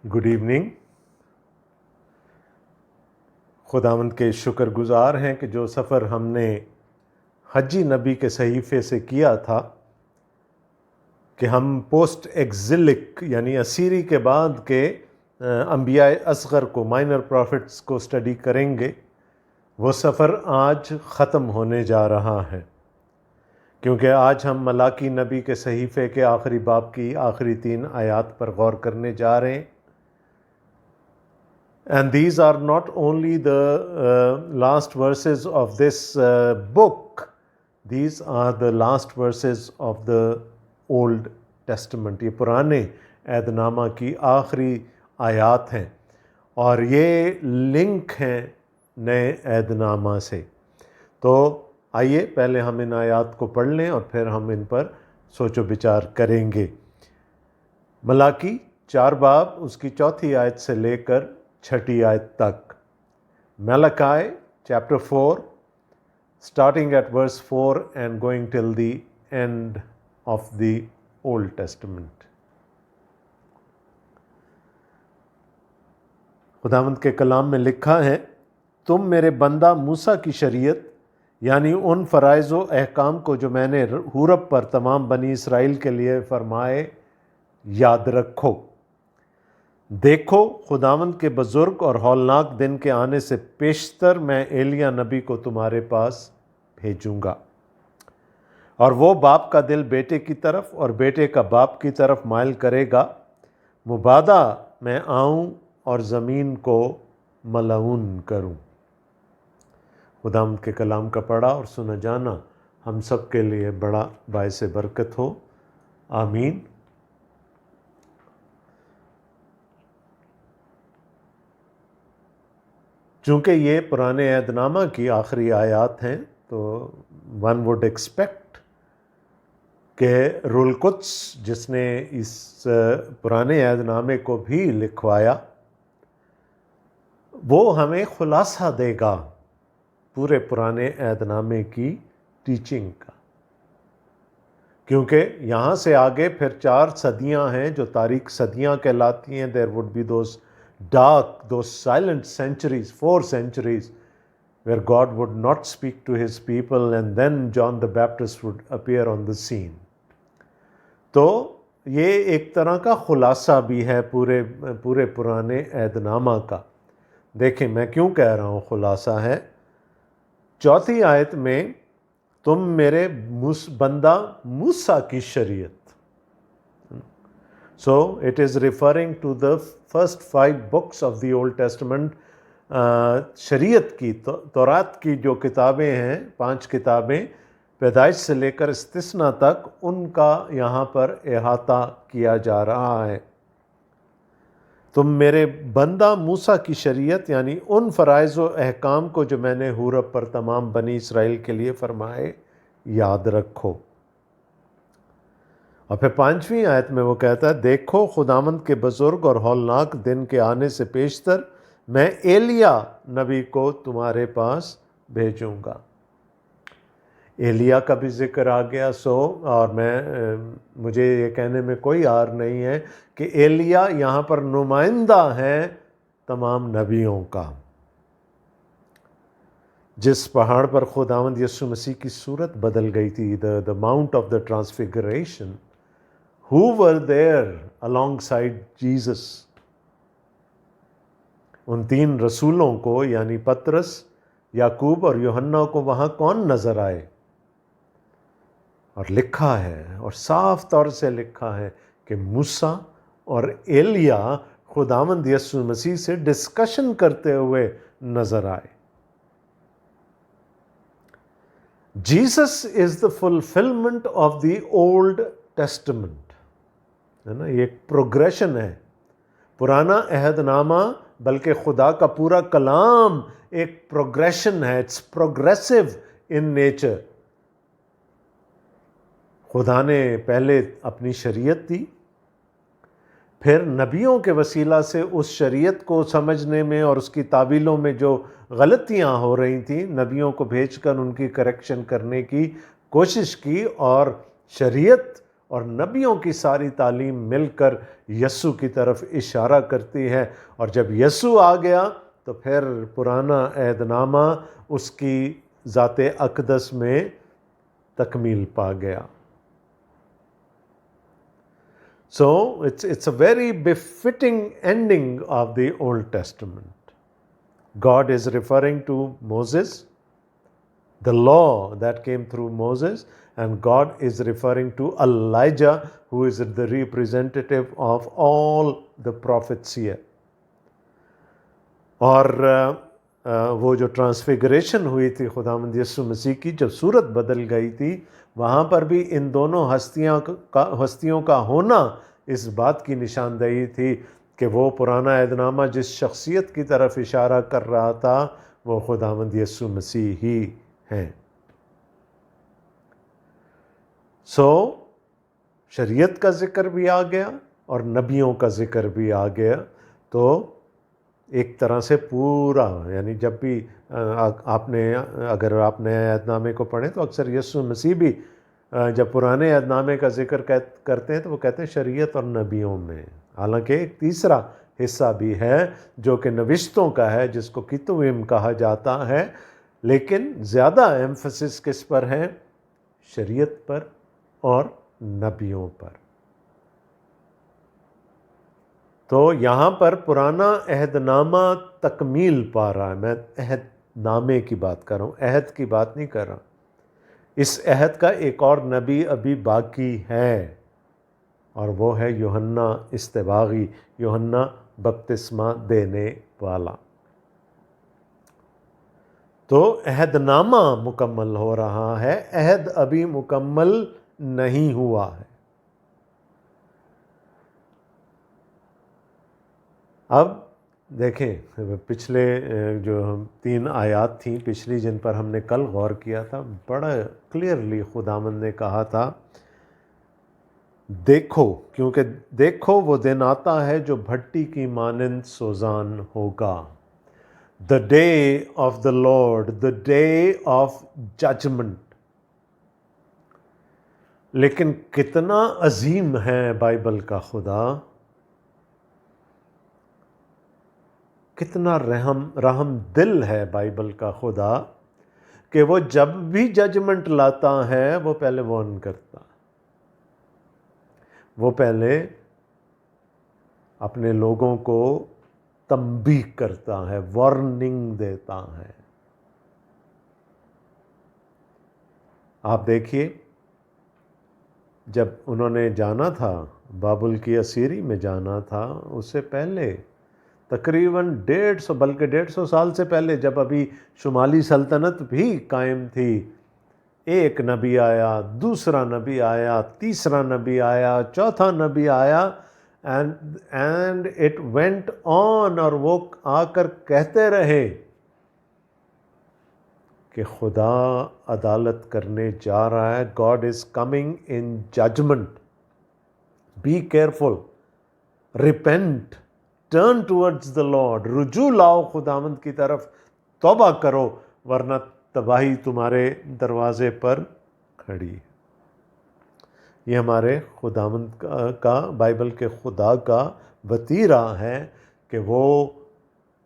Good evening. خداوند کے شکر گزار ہیں کہ جو سفر ہم نے حجی نبی کے صحیفے سے کیا تھا کہ ہم پوسٹ ایگزلک یعنی اسیری کے بعد کے انبیاء اصغر کو، مائنر پروفٹس کو اسٹڈی کریں گے، وہ سفر آج ختم ہونے جا رہا ہے، کیونکہ آج ہم ملاکی نبی کے صحیفے کے آخری باب کی آخری 3 آیات پر غور کرنے جا رہے ہیں۔ And these are not only the last verses of this book, these are the last verses of the Old Testament. یہ پرانے عہد نامہ کی آخری آیات ہیں اور یہ لنک ہیں نئے عہد نامہ سے۔ تو آئیے پہلے ہم ان آیات کو پڑھ لیں اور پھر ہم ان پر سوچ و بچار کریں گے۔ ملاکی 4 باب اس کی 4 آیت سے لے کر 6 آیت تک۔ Malachi chapter 4 starting at verse 4 and going till the end of the Old Testament۔ خداوند کے کلام میں لکھا ہے، تم میرے بندہ موسیٰ کی شریعت یعنی ان فرائض و احکام کو جو میں نے حورب پر تمام بنی اسرائیل کے لیے فرمائے یاد رکھو۔ دیکھو خداوند کے بزرگ اور ہولناک دن کے آنے سے پیشتر میں ایلیاں نبی کو تمہارے پاس بھیجوں گا، اور وہ باپ کا دل بیٹے کی طرف اور بیٹے کا باپ کی طرف مائل کرے گا، مبادا میں آؤں اور زمین کو ملعون کروں۔ خداوند کے کلام کا پڑھا اور سنا جانا ہم سب کے لیے بڑا باعث برکت ہو، آمین۔ چونکہ یہ پرانے عہد نامہ کی آخری آیات ہیں تو ون وڈ ایکسپیکٹ کہ روح القدس جس نے اس پرانے عہد نامے کو بھی لکھوایا وہ ہمیں خلاصہ دے گا پورے پرانے عہد نامے کی ٹیچنگ کا، کیونکہ یہاں سے آگے پھر 4 صدیاں ہیں جو تاریک صدیاں کہلاتی ہیں۔ There would be those silent centuries, 4 centuries where God would not speak to his people and then John the Baptist would appear on the scene۔ تو یہ ایک طرح کا خلاصہ بھی ہے پورے پرانے عہد نامہ کا۔ دیکھیں میں کیوں کہہ رہا ہوں خلاصہ ہے۔ 4 آیت میں تم میرے بندہ موسیٰ کی شریعت، So it is referring to the first 5 books of the Old Testament۔ شریعت کی، تورات کی جو کتابیں ہیں 5 کتابیں پیدائش سے لے کر استثنا تک، ان کا یہاں پر احاطہ کیا جا رہا ہے۔ تم میرے بندہ موسیٰ کی شریعت یعنی ان فرائض و احکام کو جو میں نے حورب پر تمام بنی اسرائیل کے لیے فرمائے یاد رکھو۔ اور پھر 5ویں آیت میں وہ کہتا ہے، دیکھو خداوند کے بزرگ اور ہولناک دن کے آنے سے پیشتر میں ایلیا نبی کو تمہارے پاس بھیجوں گا۔ ایلیا کا بھی ذکر آ گیا اور مجھے یہ کہنے میں کوئی عار نہیں ہے کہ ایلیا یہاں پر نمائندہ ہے تمام نبیوں کا۔ جس پہاڑ پر خداوند یسوع مسیح کی صورت بدل گئی تھی، the mount of the transfiguration، who were there alongside Jesus؟ ان 3 رسولوں کو یعنی پطرس، یعقوب اور یوحنا کو وہاں کون نظر آئے؟ اور لکھا ہے اور صاف طور سے لکھا ہے کہ موسیٰ اور ایلیا خداوند یسوع مسیح سے ڈسکشن کرتے ہوئے نظر آئے۔ Jesus is the fulfilment of the old testament, ہے نا، یہ ایک پروگریشن ہے۔ پرانا عہد نامہ بلکہ خدا کا پورا کلام ایک پروگریشن ہے، اٹس پروگریسو ان نیچر۔ خدا نے پہلے اپنی شریعت دی، پھر نبیوں کے وسیلہ سے اس شریعت کو سمجھنے میں اور اس کی تعویلوں میں جو غلطیاں ہو رہی تھیں، نبیوں کو بھیج کر ان کی کریکشن کرنے کی کوشش کی، اور شریعت اور نبیوں کی ساری تعلیم مل کر یسوع کی طرف اشارہ کرتی ہے، اور جب یسوع آ گیا تو پھر پرانا عہد نامہ اس کی ذات اقدس میں تکمیل پا گیا. So it's a very befitting ending of the Old Testament. God is referring to Moses, the law that came through Moses, and God is referring to Elijah, who is the representative of all the prophets here. اور وہ جو ٹرانسفیگریشن ہوئی تھی خداوند یسوع مسیح کی، جب صورت بدل گئی تھی، وہاں پر بھی ان دونوں ہستیوں کا ہونا اس بات کی نشاندہی تھی کہ وہ پرانا عہد نامہ جس شخصیت کی طرف اشارہ کر رہا تھا وہ خداوند یسوع مسیح ہی ہیں. سو شریعت کا ذکر بھی آ گیا اور نبیوں کا ذکر بھی آ گیا. تو ایک طرح سے پورا، یعنی جب بھی اگر آپ نئے عہد نامے کو پڑھیں تو اکثر یسوع مسیح بھی جب پرانے عہد نامے کا ذکر کرتے ہیں تو وہ کہتے ہیں شریعت اور نبیوں میں. حالانکہ ایک تیسرا حصہ بھی ہے جو کہ نوشتوں کا ہے، جس کو کتویم کہا جاتا ہے، لیکن زیادہ ایمفسس کس پر ہے؟ شریعت پر اور نبیوں پر. تو یہاں پر پرانا عہد نامہ تکمیل پا رہا ہے. میں عہد نامے کی بات کر رہا ہوں، عہد کی بات نہیں کر رہا. اس عہد کا ایک اور نبی ابھی باقی ہے، اور وہ ہے یوحنا استباغی، یوحنا بپتسمہ دینے والا. تو عہد نامہ مکمل ہو رہا ہے، عہد ابھی مکمل نہیں ہوا ہے. اب دیکھیں پچھلے جو 3 آیات تھیں پچھلی، جن پر ہم نے کل غور کیا تھا، بڑا کلیئرلی خداوند نے کہا تھا دیکھو، کیونکہ دیکھو وہ دن آتا ہے جو بھٹی کی مانند سوزان ہوگا. The day of the Lord, the day of judgment. لیکن کتنا عظیم ہے بائبل کا خدا، کتنا رحم دل ہے بائبل کا خدا، کہ وہ جب بھی ججمنٹ لاتا ہے وہ پہلے وارن کرتا، وہ پہلے اپنے لوگوں کو تنبیہ کرتا ہے، وارننگ دیتا ہے. آپ دیکھیے جب انہوں نے جانا تھا بابل کی اسیری میں جانا تھا، اس سے پہلے تقریباً 150 بلکہ 150 سال سے پہلے، جب ابھی شمالی سلطنت بھی قائم تھی، ایک نبی آیا، دوسرا نبی آیا، تیسرا نبی آیا، چوتھا نبی آیا، اینڈ اٹ وینٹ آن. اور وہ آ کر کہتے رہے کہ خدا عدالت کرنے جا رہا ہے. God is coming in judgement, be careful, repent, turn towards the Lord. رجوع لاؤ خداوند کی طرف، توبہ کرو، ورنہ تباہی تمہارے دروازے پر کھڑی. یہ ہمارے خداوند کا، بائبل کے خدا کا وتیرہ ہے کہ وہ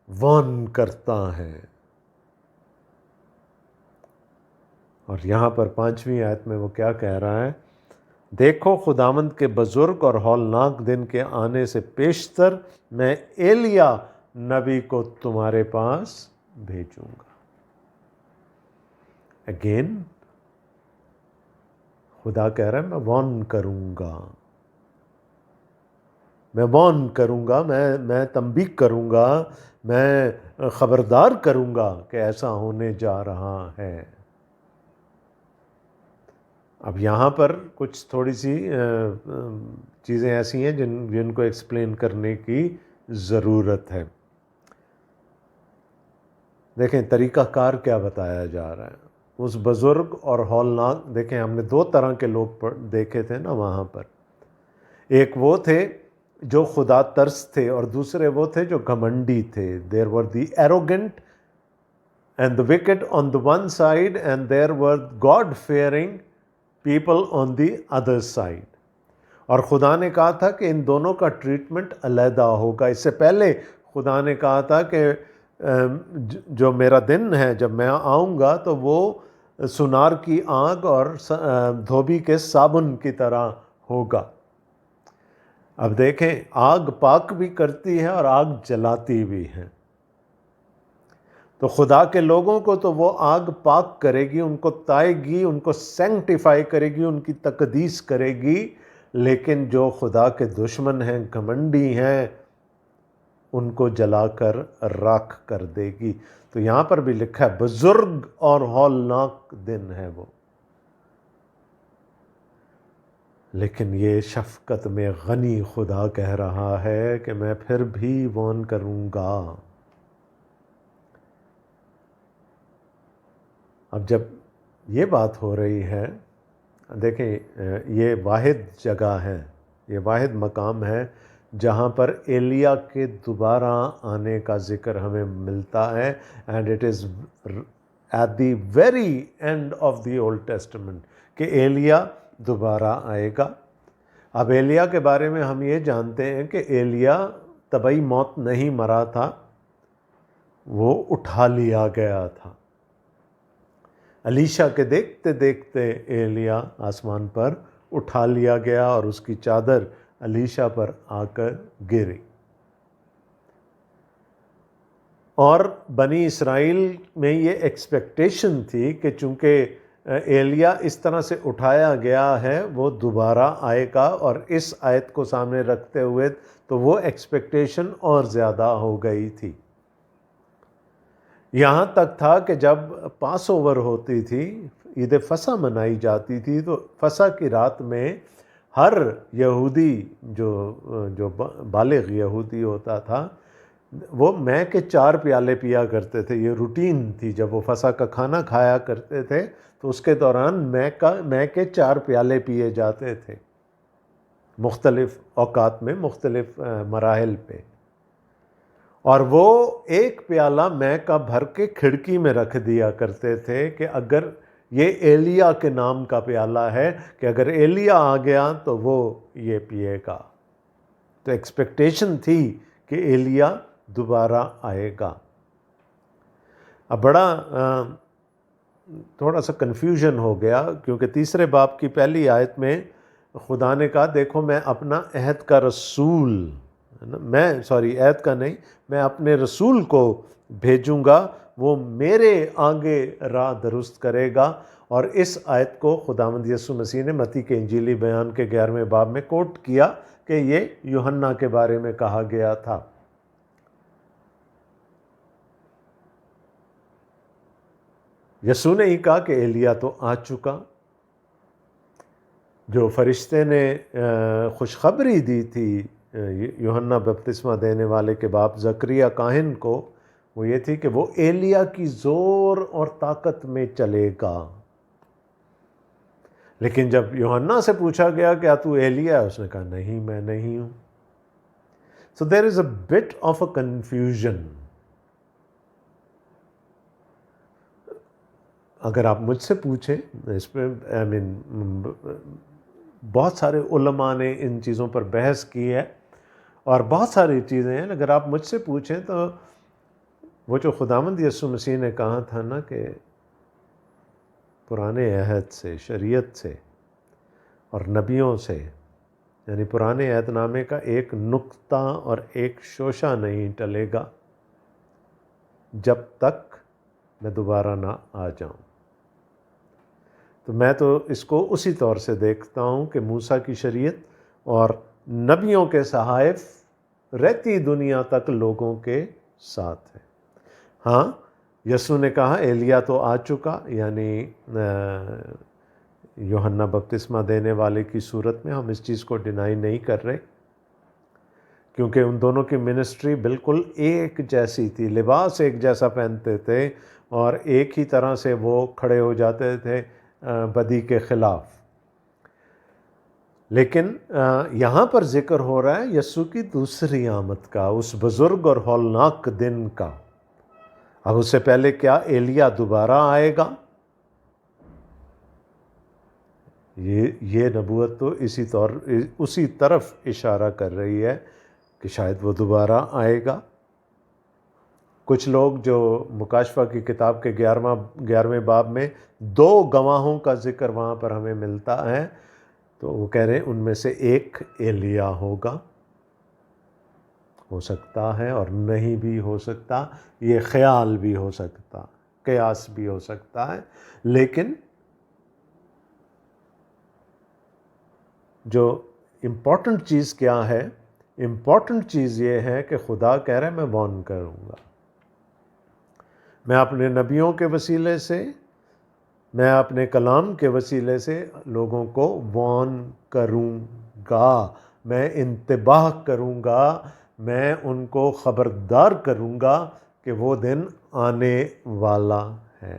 وارن کرتا ہے. اور یہاں پر 5ویں آیت میں وہ کیا کہہ رہا ہے؟ دیکھو خداوند کے بزرگ اور ہولناک دن کے آنے سے پیشتر میں ایلیا نبی کو تمہارے پاس بھیجوں گا. اگین خدا کہہ رہا ہے میں وارن کروں گا، میں وارن کروں گا، میں تنبیہ کروں گا، میں خبردار کروں گا کہ ایسا ہونے جا رہا ہے. اب یہاں پر کچھ تھوڑی سی چیزیں ایسی ہیں جن کو ایکسپلین کرنے کی ضرورت ہے. دیکھیں طریقہ کار کیا بتایا جا رہا ہے. اس بزرگ اور ہولناک، دیکھیں ہم نے 2 طرح کے لوگ دیکھے تھے نا وہاں پر. ایک وہ تھے جو خدا ترس تھے، اور دوسرے وہ تھے جو گھمنڈی تھے. There were the arrogant and the wicked on the one side, and there were God-fearing people on the other side. اور خدا نے کہا تھا کہ ان دونوں کا ٹریٹمنٹ علیحدہ ہوگا۔ اس سے پہلے خدا نے کہا تھا کہ جو میرا دن ہے جب میں آؤں گا تو وہ سونار کی آگ اور دھوبی کے صابن کی طرح ہوگا۔ اب دیکھیں، آگ پاک بھی کرتی ہے اور آگ جلاتی بھی ہے۔ تو خدا کے لوگوں کو تو وہ آگ پاک کرے گی، ان کو تائے گی، ان کو سینکٹیفائی کرے گی، ان کی تقدیس کرے گی، لیکن جو خدا کے دشمن ہیں، گھمنڈی ہیں، ان کو جلا کر راکھ کر دے گی۔ تو یہاں پر بھی لکھا ہے بزرگ اور ہولناک دن ہے وہ، لیکن یہ شفقت میں غنی خدا کہہ رہا ہے کہ میں پھر بھی وارن کروں گا۔ اب جب یہ بات ہو رہی ہے، دیکھیں یہ واحد جگہ ہے، یہ واحد مقام ہے جہاں پر ایلیا کے دوبارہ آنے کا ذکر ہمیں ملتا ہے، and it is at the very end of the old testament کہ ایلیا دوبارہ آئے گا۔ اب ایلیا کے بارے میں ہم یہ جانتے ہیں کہ ایلیا طبعی موت نہیں مرا تھا، وہ اٹھا لیا گیا تھا۔ الیشا کے دیکھتے دیکھتے ایلیا آسمان پر اٹھا لیا گیا اور اس کی چادر الیشا پر آ کر گری۔ اور بنی اسرائیل میں یہ ایکسپیکٹیشن تھی کہ چونکہ ایلیا اس طرح سے اٹھایا گیا ہے وہ دوبارہ آئے گا، اور اس آیت کو سامنے رکھتے ہوئے تو وہ ایکسپیکٹیشن اور زیادہ ہو گئی تھی۔ یہاں تک تھا کہ جب پاس اوور ہوتی تھی، عید فصح منائی جاتی تھی، تو فصح کی رات میں ہر یہودی جو بالغ یہودی ہوتا تھا وہ مے کے 4 پیالے پیا کرتے تھے۔ یہ روٹین تھی، جب وہ فصح کا کھانا کھایا کرتے تھے تو اس کے دوران مے کے 4 پیالے پیے جاتے تھے، مختلف اوقات میں، مختلف مراحل پہ۔ اور وہ ایک پیالہ مے کا بھر کے کھڑکی میں رکھ دیا کرتے تھے کہ اگر یہ ایلیا کے نام کا پیالہ ہے کہ اگر ایلیا آ گیا تو وہ یہ پیے گا۔ تو ایکسپیکٹیشن تھی کہ ایلیا دوبارہ آئے گا۔ اب بڑا تھوڑا سا کنفیوژن ہو گیا، کیونکہ 3 باب کی پہلی آیت میں خدا نے کہا دیکھو میں اپنا عہد کا رسول، عہد کا نہیں، میں اپنے رسول کو بھیجوں گا، وہ میرے آگے راہ درست کرے گا۔ اور اس آیت کو خداوند یسوع مسیح نے متی کے انجیلی بیان کے 11ویں باب میں کوٹ کیا کہ یہ یوحنا کے بارے میں کہا گیا تھا۔ یسوع نے ہی کہا کہ ایلیا تو آ چکا۔ جو فرشتے نے خوشخبری دی تھی یوحنا بپتسمہ دینے والے کے باپ زکریا کاہن کو، وہ یہ تھی کہ وہ ایلیا کی زور اور طاقت میں چلے گا۔ لیکن جب یوحنا سے پوچھا گیا کہ تو ایلیا ہے، اس نے کہا نہیں، میں نہیں ہوں۔ So there is a bit of a confusion۔ اگر آپ مجھ سے پوچھیں، اس پہ بہت سارے علماء نے ان چیزوں پر بحث کی ہے اور بہت ساری چیزیں ہیں، اگر آپ مجھ سے پوچھیں تو وہ جو خداوند یسوع مسیح نے کہا تھا نا کہ پرانے عہد سے، شریعت سے اور نبیوں سے، یعنی پرانے عہد نامے کا ایک نقطہ اور ایک شوشہ نہیں ٹلے گا جب تک میں دوبارہ نہ آ جاؤں۔ تو میں تو اس کو اسی طور سے دیکھتا ہوں کہ موسیٰ کی شریعت اور نبیوں کے صحائف رہتی دنیا تک لوگوں کے ساتھ ہے۔ ہاں، یسوع نے کہا ایلیا تو آ چکا، یعنی یوحنا بپتسمہ دینے والے کی صورت میں ہم اس چیز کو ڈینائی نہیں کر رہے، کیونکہ ان دونوں کی منسٹری بالکل ایک جیسی تھی، لباس ایک جیسا پہنتے تھے اور ایک ہی طرح سے وہ کھڑے ہو جاتے تھے بدی کے خلاف۔ لیکن یہاں پر ذکر ہو رہا ہے یسوع کی دوسری آمد کا، اس بزرگ اور ہولناک دن کا۔ اب اس سے پہلے کیا ایلیا دوبارہ آئے گا؟ یہ نبوت تو اسی طرف اشارہ کر رہی ہے کہ شاید وہ دوبارہ آئے گا۔ کچھ لوگ جو مکاشفہ کی کتاب کے 11ویں باب میں 2 گواہوں کا ذکر وہاں پر ہمیں ملتا ہے، تو وہ کہہ رہے ہیں ان میں سے ایک ایلیا ہوگا، ہو سکتا ہے اور نہیں بھی ہو سکتا، یہ خیال بھی ہو سکتا، قیاس بھی ہو سکتا ہے، لیکن جو امپورٹنٹ چیز کیا ہے؟ امپورٹنٹ چیز یہ ہے کہ خدا کہہ رہا ہے میں وارن کروں گا، میں اپنے نبیوں کے وسیلے سے، میں اپنے کلام کے وسیلے سے لوگوں کو وارن کروں گا، میں انتباہ کروں گا، میں ان کو خبردار کروں گا کہ وہ دن آنے والا ہے۔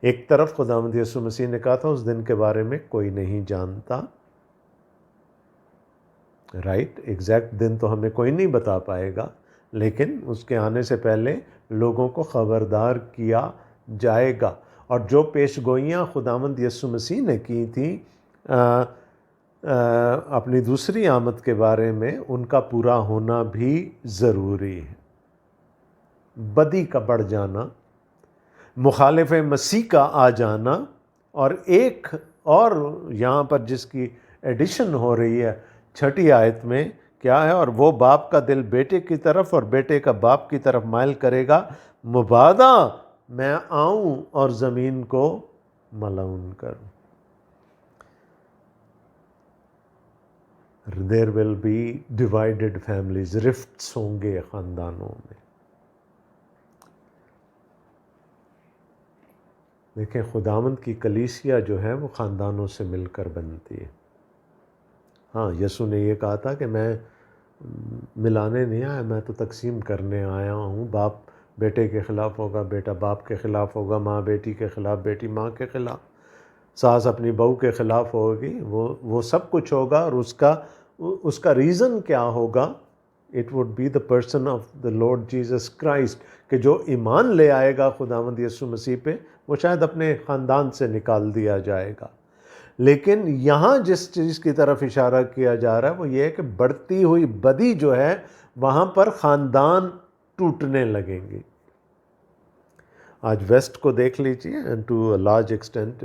ایک طرف خداوند یسوع مسیح نے کہا تھا اس دن کے بارے میں کوئی نہیں جانتا، رائٹ، ایگزیکٹ دن تو ہمیں کوئی نہیں بتا پائے گا، لیکن اس کے آنے سے پہلے لوگوں کو خبردار کیا جائے گا، اور جو پیش گوئیاں خداوند یسوع مسیح نے کی تھیں اپنی دوسری آمد کے بارے میں، ان کا پورا ہونا بھی ضروری ہے۔ بدی کا بڑھ جانا، مخالف مسیح کا آ جانا، اور ایک اور یہاں پر جس کی ایڈیشن ہو رہی ہے 6 آیت میں کیا ہے؟ اور وہ باپ کا دل بیٹے کی طرف اور بیٹے کا باپ کی طرف مائل کرے گا، مبادا میں آؤں اور زمین کو ملعون کروں۔ There will be divided families، رفٹس ہوں گے خاندانوں میں۔ دیکھیں خداوند کی کلیسیا جو ہے وہ خاندانوں سے مل کر بنتی ہے۔ ہاں، یسوع نے یہ کہا تھا کہ میں ملانے نہیں آیا، میں تو تقسیم کرنے آیا ہوں۔ باپ بیٹے کے خلاف ہوگا، بیٹا باپ کے خلاف ہوگا، ماں بیٹی کے خلاف، بیٹی ماں کے خلاف، ساس اپنی بہو کے خلاف ہوگی، وہ سب کچھ ہوگا، اور اس کا ریزن کیا ہوگا؟ It would be the person of the Lord Jesus Christ, کہ جو ایمان لے آئے گا خداوند یسوع مسیح پہ وہ شاید اپنے خاندان سے نکال دیا جائے گا۔ لیکن یہاں جس چیز کی طرف اشارہ کیا جا رہا ہے وہ یہ ہے کہ بڑھتی ہوئی بدی جو ہے وہاں پر خاندان ٹوٹنے لگیں گے۔ آج ویسٹ کو دیکھ لیجیے، and to a large extent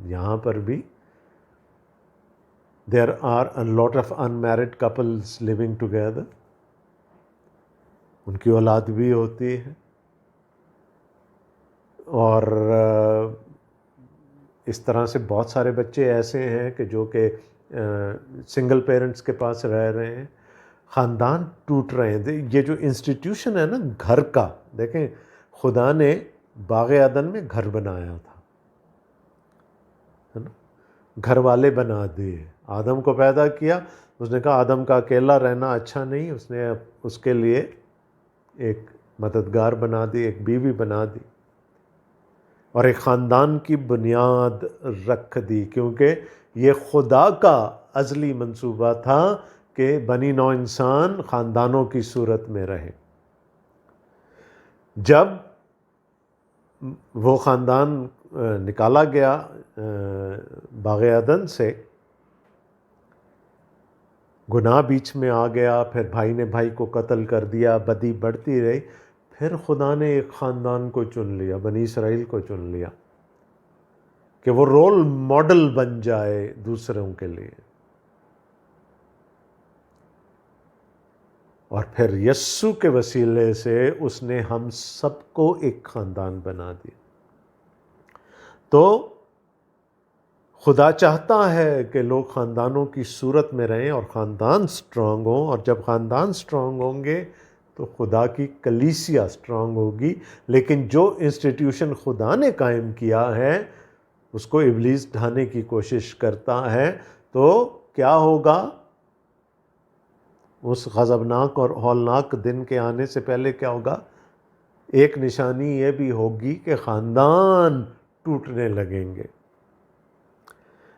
یہاں پر بھی there are a lot of unmarried couples living together، ان کی اولاد بھی ہوتی ہے، اور اس طرح سے بہت سارے بچے ایسے ہیں کہ جو کہ سنگل پیرنٹس کے پاس رہ رہے ہیں، خاندان ٹوٹ رہے ہیں۔ یہ جو انسٹیٹیوشن ہے نا گھر کا، دیکھیں خدا نے باغ عدن میں گھر بنایا تھا، ہے نا، گھر والے بنا دیے، آدم کو پیدا کیا، اس نے کہا آدم کا اکیلا رہنا اچھا نہیں، اس نے اس کے لیے ایک مددگار بنا دی، ایک بیوی بنا دی، اور ایک خاندان کی بنیاد رکھ دی، کیونکہ یہ خدا کا ازلی منصوبہ تھا کہ بنی نوع انسان خاندانوں کی صورت میں رہے۔ جب وہ خاندان نکالا گیا باغ عدن سے، گناہ بیچ میں آ گیا، پھر بھائی نے بھائی کو قتل کر دیا، بدی بڑھتی رہی، پھر خدا نے ایک خاندان کو چن لیا، بنی اسرائیل کو چن لیا کہ وہ رول ماڈل بن جائے دوسروں کے لیے، اور پھر یسوع کے وسیلے سے اس نے ہم سب کو ایک خاندان بنا دیا۔ تو خدا چاہتا ہے کہ لوگ خاندانوں کی صورت میں رہیں اور خاندان سٹرونگ ہوں، اور جب خاندان سٹرونگ ہوں گے تو خدا کی کلیسیا سٹرونگ ہوگی۔ لیکن جو انسٹیٹیوشن خدا نے قائم کیا ہے اس کو ابلیس ڈھانے کی کوشش کرتا ہے، تو کیا ہوگا؟ اس غضبناک اور ہولناک دن کے آنے سے پہلے کیا ہوگا؟ ایک نشانی یہ بھی ہوگی کہ خاندان ٹوٹنے لگیں گے۔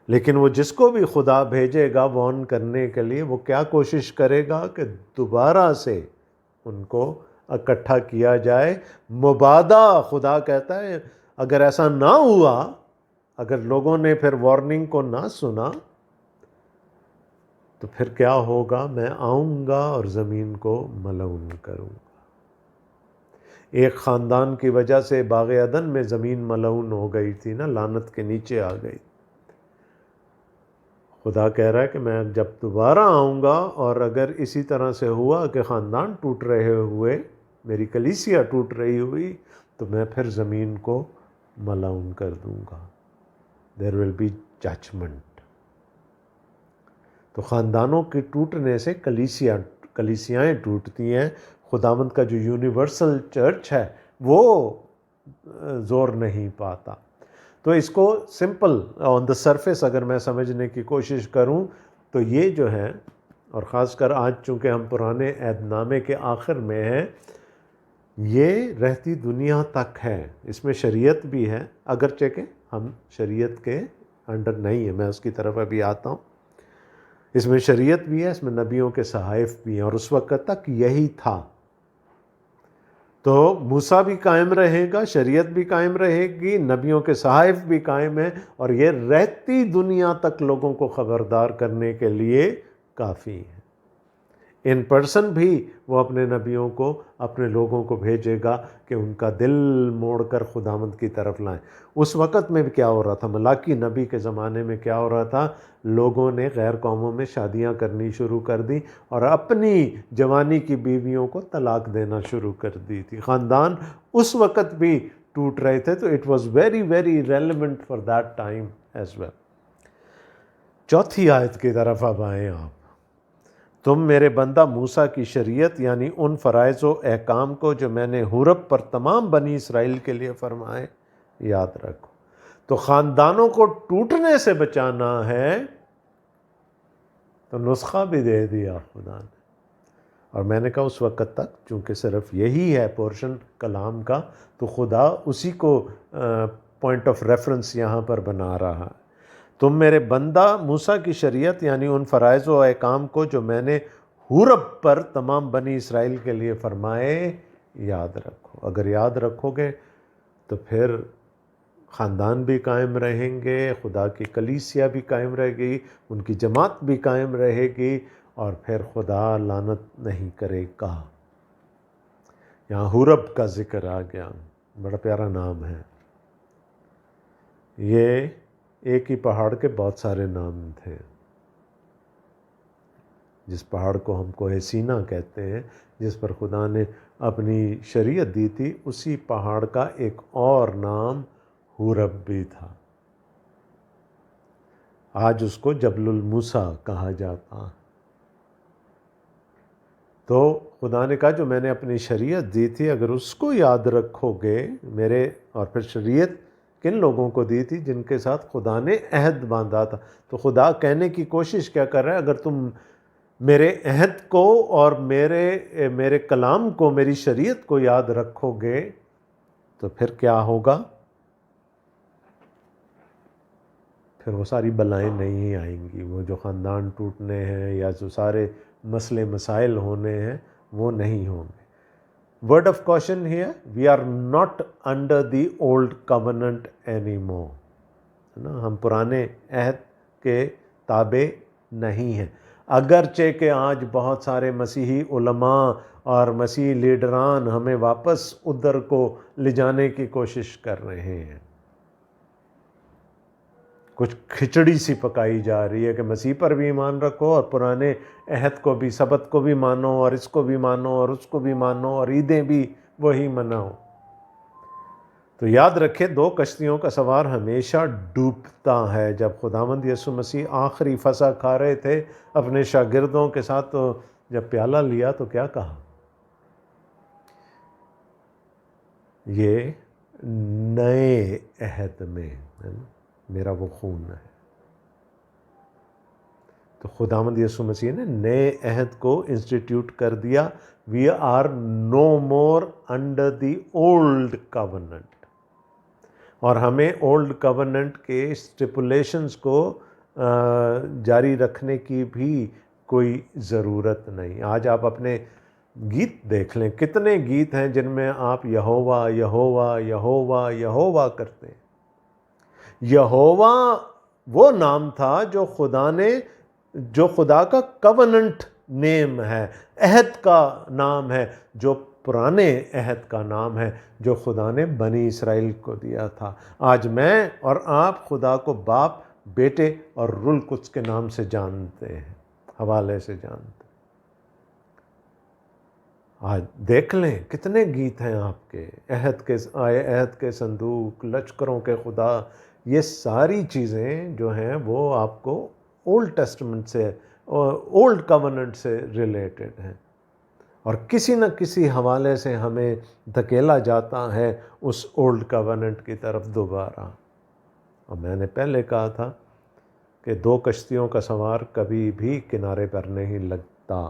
لیکن وہ جس کو بھی خدا بھیجے گا وارن کرنے کے لیے، وہ کیا کوشش کرے گا کہ دوبارہ سے ان کو اکٹھا کیا جائے۔ مبادا خدا کہتا ہے اگر ایسا نہ ہوا اگر لوگوں نے پھر وارننگ کو نہ سنا تو پھر کیا ہوگا؟ میں آؤں گا اور زمین کو ملعون کروں گا۔ ایک خاندان کی وجہ سے باغ عدن میں زمین ملعون ہو گئی تھی نا، لعنت کے نیچے آ گئی۔ خدا کہہ رہا ہے کہ میں جب دوبارہ آؤں گا اور اگر اسی طرح سے ہوا کہ خاندان ٹوٹ رہے ہوئے، میری کلیسیا ٹوٹ رہی ہوئی، تو میں پھر زمین کو ملعون کر دوں گا۔ دیر ول بی ججمنٹ۔ تو خاندانوں کے ٹوٹنے سے کلیسیائیں ٹوٹتی ہیں، خداوند کا جو یونیورسل چرچ ہے وہ زور نہیں پاتا۔ تو اس کو سمپل آن دا سرفیس اگر میں سمجھنے کی کوشش کروں تو یہ جو ہے، اور خاص کر آج چونکہ ہم پرانے عہد نامے کے آخر میں ہیں، یہ رہتی دنیا تک ہے۔ اس میں شریعت بھی ہے، اگرچہ کہ ہم شریعت کے انڈر نہیں ہیں، میں اس کی طرف ابھی آتا ہوں۔ اس میں شریعت بھی ہے، اس میں نبیوں کے صحائف بھی ہیں، اور اس وقت تک یہی تھا۔ تو موسیٰ بھی قائم رہے گا، شریعت بھی قائم رہے گی، نبیوں کے صحائف بھی قائم ہیں، اور یہ رہتی دنیا تک لوگوں کو خبردار کرنے کے لیے کافی ہے۔ ان پرسن بھی وہ اپنے نبیوں کو، اپنے لوگوں کو بھیجے گا کہ ان کا دل موڑ کر خداوند کی طرف لائیں۔ اس وقت میں بھی کیا ہو رہا تھا؟ ملاکی نبی کے زمانے میں کیا ہو رہا تھا؟ لوگوں نے غیر قوموں میں شادیاں کرنی شروع کر دی اور اپنی جوانی کی بیویوں کو طلاق دینا شروع کر دی تھی۔ خاندان اس وقت بھی ٹوٹ رہے تھے، تو it was very very relevant for that time as well. چوتھی آیت کی طرف اب آئیں آپ۔ تم میرے بندہ موسیٰ کی شریعت یعنی ان فرائض و احکام کو جو میں نے حورب پر تمام بنی اسرائیل کے لیے فرمائے یاد رکھو۔ تو خاندانوں کو ٹوٹنے سے بچانا ہے تو نسخہ بھی دے دیا خدا نے۔ اور میں نے کہا اس وقت تک چونکہ صرف یہی ہے پورشن کلام کا، تو خدا اسی کو پوائنٹ آف ریفرنس یہاں پر بنا رہا ہے۔ تم میرے بندہ موسیٰ کی شریعت یعنی ان فرائض و احکام کو جو میں نے حورب پر تمام بنی اسرائیل کے لیے فرمائے یاد رکھو۔ اگر یاد رکھو گے تو پھر خاندان بھی قائم رہیں گے، خدا کی کلیسیا بھی قائم رہے گی، ان کی جماعت بھی قائم رہے گی، اور پھر خدا لعنت نہیں کرے گا۔ یہاں حورب کا ذکر آ گیا، بڑا پیارا نام ہے۔ یہ ایک ہی پہاڑ کے بہت سارے نام تھے۔ جس پہاڑ کو ہم کوہ سینا کہتے ہیں، جس پر خدا نے اپنی شریعت دی تھی، اسی پہاڑ کا ایک اور نام حورب بھی تھا۔ آج اس کو جبل الموسیٰ کہا جاتا۔ تو خدا نے کہا جو میں نے اپنی شریعت دی تھی اگر اس کو یاد رکھو گے میرے، اور پھر شریعت کن لوگوں کو دی تھی؟ جن کے ساتھ خدا نے عہد باندھا تھا۔ تو خدا کہنے کی کوشش کیا کر رہا ہے؟ اگر تم میرے عہد کو اور میرے کلام کو، میری شریعت کو یاد رکھو گے تو پھر کیا ہوگا؟ پھر وہ ساری بلائیں نہیں آئیں گی، وہ جو خاندان ٹوٹنے ہیں یا جو سارے مسئلے مسائل ہونے ہیں وہ نہیں ہوں گے۔ Word of caution here, we are not under the old covenant any more, ہے نا، ہم پرانے عہد کے تابع نہیں ہیں، اگرچہ کہ آج بہت سارے مسیحی علماء اور مسیحی لیڈران ہمیں واپس ادھر کو لے جانے کی کوشش کر رہے ہیں۔ کچھ کھچڑی سی پکائی جا رہی ہے کہ مسیح پر بھی ایمان رکھو اور پرانے عہد کو بھی، سبت کو بھی مانو اور اس کو بھی مانو اور اس کو بھی مانو اور عیدیں بھی وہی مناؤ۔ تو یاد رکھے دو کشتیوں کا سوار ہمیشہ ڈوبتا ہے۔ جب خداوند یسوع مسیح آخری فسح کھا رہے تھے اپنے شاگردوں کے ساتھ، تو جب پیالہ لیا تو کیا کہا؟ یہ نئے عہد میں میرا وہ خون ہے۔ تو خداوند یسوع مسیح نے نئے عہد کو انسٹیٹیوٹ کر دیا۔ We are no more under the old covenant, اور ہمیں اولڈ کووننٹ کے اسٹیپولیشنز کو جاری رکھنے کی بھی کوئی ضرورت نہیں۔ آج آپ اپنے گیت دیکھ لیں، کتنے گیت ہیں جن میں آپ یہوہ یہوہ یہوہ یہوہ کرتے ہیں۔ یہوہ وہ نام تھا جو خدا کا کوننٹ نیم ہے، عہد کا نام ہے، جو پرانے عہد کا نام ہے جو خدا نے بنی اسرائیل کو دیا تھا۔ آج میں اور آپ خدا کو باپ، بیٹے اور روح القدس کے نام سے جانتے ہیں، حوالے سے جانتے ہیں۔ آج دیکھ لیں کتنے گیت ہیں آپ کے، عہد کے صندوق، لشکروں کے خدا، یہ ساری چیزیں جو ہیں وہ آپ کو اولڈ ٹیسٹمنٹ سے، اولڈ کوننٹ سے ریلیٹڈ ہیں، اور کسی نہ کسی حوالے سے ہمیں دھکیلا جاتا ہے اس اولڈ کوننٹ کی طرف دوبارہ۔ اور میں نے پہلے کہا تھا کہ 2 کشتیوں کا سوار کبھی بھی کنارے پر نہیں لگتا،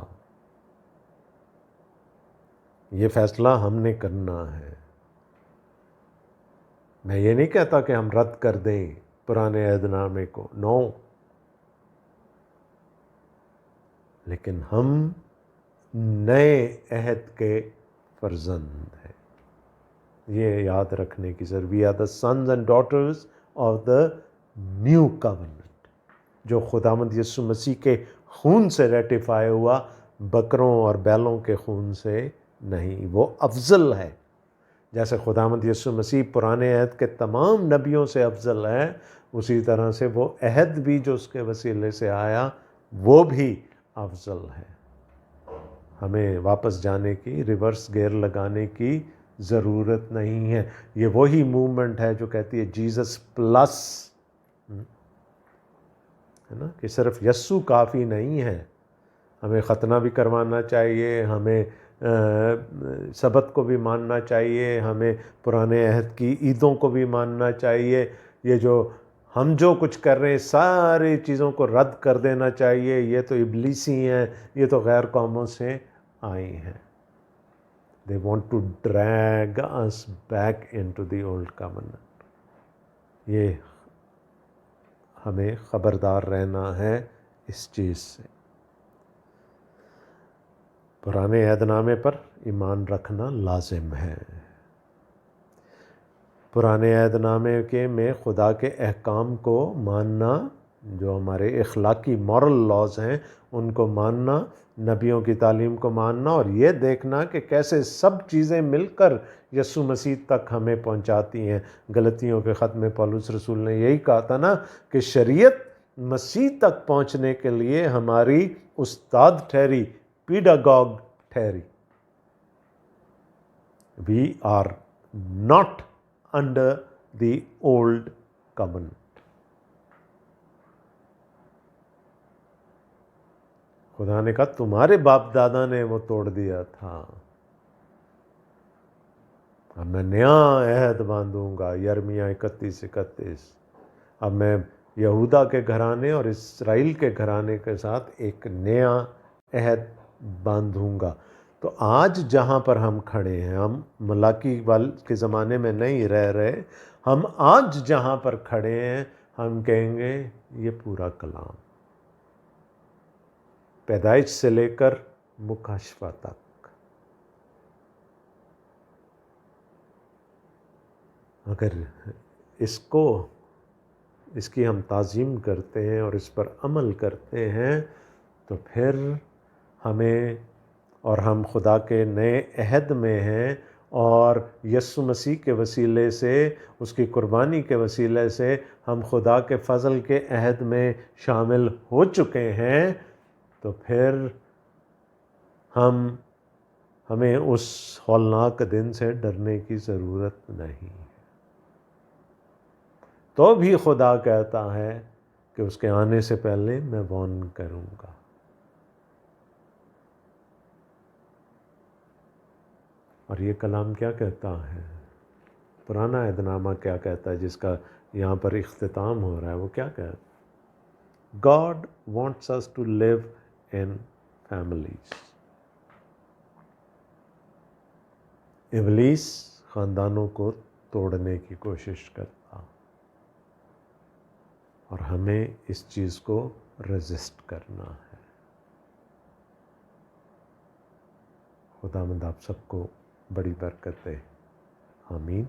یہ فیصلہ ہم نے کرنا ہے۔ میں یہ نہیں کہتا کہ ہم رد کر دیں پرانے عہد نامے کو، نو، لیکن ہم نئے عہد کے فرزند ہیں، یہ یاد رکھنے کی ضرورت۔ We are the sons and daughters of the new covenant, جو خداوند یسوع مسیح کے خون سے ریٹیفائی ہوا، بکروں اور بیلوں کے خون سے نہیں۔ وہ افضل ہے، جیسے خداوند یسوع مسیح پرانے عہد کے تمام نبیوں سے افضل ہے، اسی طرح سے وہ عہد بھی جو اس کے وسیلے سے آیا وہ بھی افضل ہے۔ ہمیں واپس جانے کی، ریورس گیئر لگانے کی ضرورت نہیں ہے۔ یہ وہی موومنٹ ہے جو کہتی ہے جیزس پلس، ہے نا، کہ صرف یسوع کافی نہیں ہے، ہمیں ختنہ بھی کروانا چاہیے، ہمیں سبت کو بھی ماننا چاہیے، ہمیں پرانے عہد کی عیدوں کو بھی ماننا چاہیے۔ یہ ہم جو کچھ کر رہے ہیں ساری چیزوں کو رد کر دینا چاہیے، یہ تو ابلیسی ہیں، یہ تو غیر قوموں سے آئی ہیں۔ They want to drag us back into the old covenant۔ یہ ہمیں خبردار رہنا ہے اس چیز سے۔ پرانے عہد نامے پر ایمان رکھنا لازم ہے۔ پرانے عہد نامے میں خدا کے احکام کو ماننا، جو ہمارے اخلاقی مورل لاز ہیں ان کو ماننا، نبیوں کی تعلیم کو ماننا، اور یہ دیکھنا کہ کیسے سب چیزیں مل کر یسوع مسیح تک ہمیں پہنچاتی ہیں۔ غلطیوں کے خط میں پولس رسول نے یہی کہا تھا نا کہ شریعت مسیح تک پہنچنے کے لیے ہماری استاد ٹھہری، پیڈاگوگ ٹھہری۔ We are not under the old covenant۔ خدا نے کہا تمہارے باپ دادا نے وہ توڑ دیا تھا، اب میں نیا عہد باندھوں گا، یرمیہ 31:31۔ اب میں یہودا کے گھرانے اور اسرائیل کے گھرانے کے ساتھ ایک نیا عہد باندھوں گا۔ تو آج جہاں پر ہم کھڑے ہیں، ہم ملاکی کے زمانے میں نہیں رہ رہے، ہم آج جہاں پر کھڑے ہیں ہم کہیں گے یہ پورا کلام پیدائش سے لے کر مکاشفہ تک، اگر اس کی ہم تعظیم کرتے ہیں اور اس پر عمل کرتے ہیں تو پھر ہم خدا کے نئے عہد میں ہیں، اور یسوع مسیح کے وسیلے سے، اس کی قربانی کے وسیلے سے ہم خدا کے فضل کے عہد میں شامل ہو چکے ہیں، تو پھر ہمیں اس ہولناک دن سے ڈرنے کی ضرورت نہیں۔ تو بھی خدا کہتا ہے کہ اس کے آنے سے پہلے میں وارن کروں گا۔ اور یہ کلام کیا کہتا ہے؟ پرانا عہد نامہ کیا کہتا ہے جس کا یہاں پر اختتام ہو رہا ہے؟ وہ کیا کہتا ہے؟ God wants us to live in families۔ ابلیس خاندانوں کو توڑنے کی کوشش کرتا، اور ہمیں اس چیز کو ریزسٹ کرنا ہے۔ خداوند آپ سب کو بڑی برکت دے، آمین۔